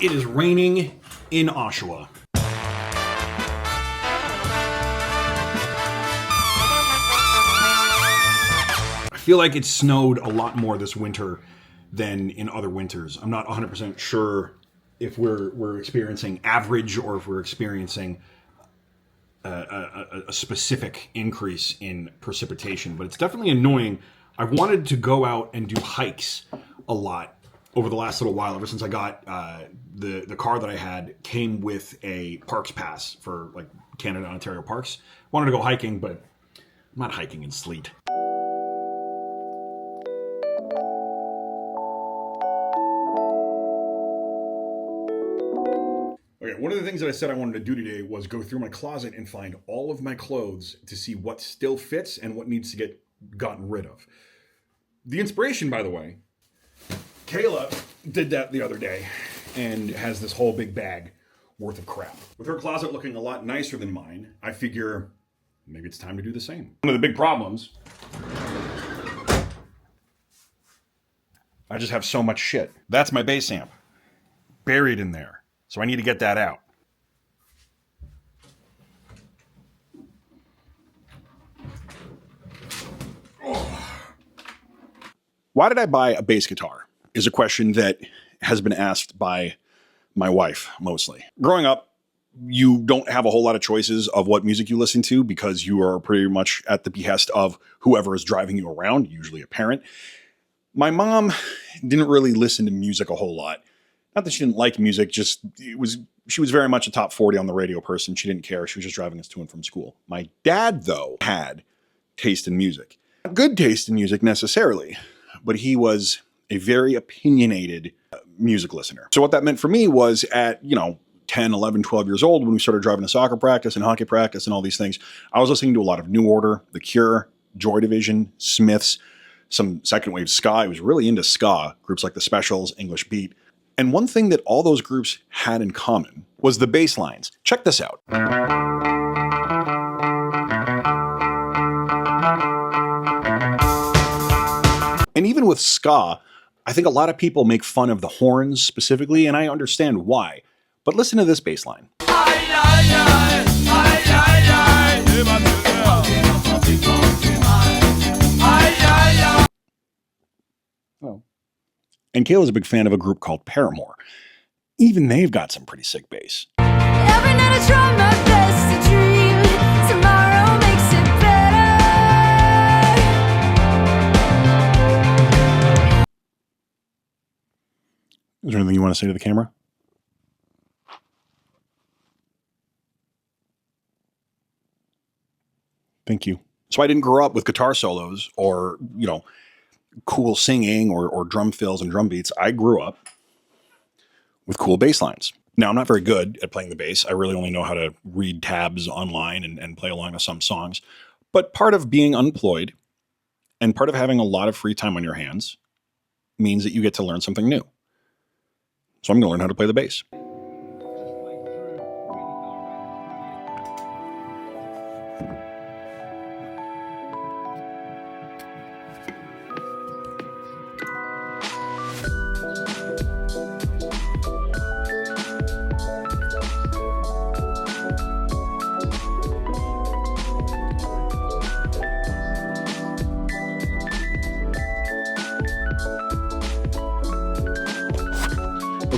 It is raining in Oshawa. I feel like it snowed a lot more this winter than in other winters. I'm not 100% sure if we're experiencing average or if we're experiencing a specific increase in precipitation, but it's definitely annoying. I've wanted to go out and do hikes a lot over the last little while. Ever since I got the car that I had came with a parks pass for like Canada and Ontario parks. Wanted to go hiking, but I'm not hiking in sleet. Okay, one of the things that I said I wanted to do today was go through my closet and find all of my clothes to see what still fits and what needs to get gotten rid of. The inspiration, by the way, Kayla did that the other day and has this whole big bag worth of crap. With her closet looking a lot nicer than mine, I figure maybe it's time to do the same. One of the big problems, I just have so much shit. That's my bass amp, buried in there. So I need to get that out. Why did I buy a bass guitar? Is a question that has been asked by my wife mostly. Growing up, you don't have a whole lot of choices of what music you listen to because you are pretty much at the behest of whoever is driving you around, usually a parent. My mom didn't really listen to music a whole lot. Not that she didn't like music, just she was very much a top 40 on the radio person. She didn't care. She was just driving us to and from school. My dad, though, had taste in music. Not good taste in music necessarily, but he was a very opinionated music listener. So what that meant for me was at, 10, 11, 12 years old, when we started driving to soccer practice and hockey practice and all these things, I was listening to a lot of New Order, The Cure, Joy Division, Smiths, some second wave ska. I was really into ska, groups like The Specials, English Beat. And one thing that all those groups had in common was the bass lines. Check this out. And even with ska, I think a lot of people make fun of the horns specifically, and I understand why. But listen to this bass line. Oh. And Kayla's a big fan of a group called Paramour. Even they've got some pretty sick bass. Every night I try my best to dream. Tomorrow makes it better. Is there anything you want to say to the camera? Thank you. So I didn't grow up with guitar solos or, cool singing or drum fills and drum beats. I grew up with cool bass lines. Now, I'm not very good at playing the bass. I really only know how to read tabs online and play along with some songs. But part of being unemployed and part of having a lot of free time on your hands means that you get to learn something new. So I'm going to learn how to play the bass.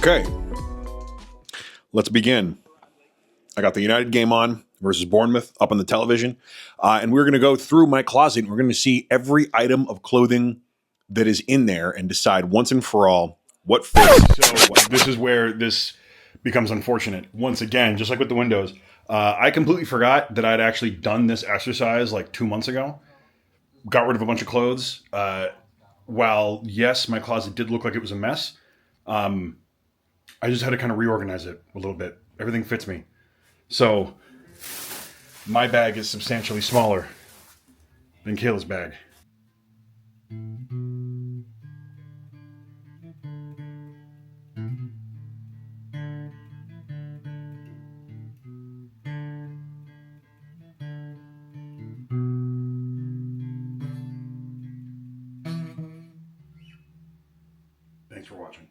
Okay, let's begin. I got the United game on versus Bournemouth up on the television, and we're going to go through my closet and we're going to see every item of clothing that is in there and decide once and for all what fits. So this is where this becomes unfortunate. Once again, just like with the windows, I completely forgot that I'd actually done this exercise like 2 months ago. Got rid of a bunch of clothes. While, yes, my closet did look like it was a mess, I just had to kind of reorganize it a little bit. Everything fits me. So my bag is substantially smaller than Kayla's bag. Thanks for watching.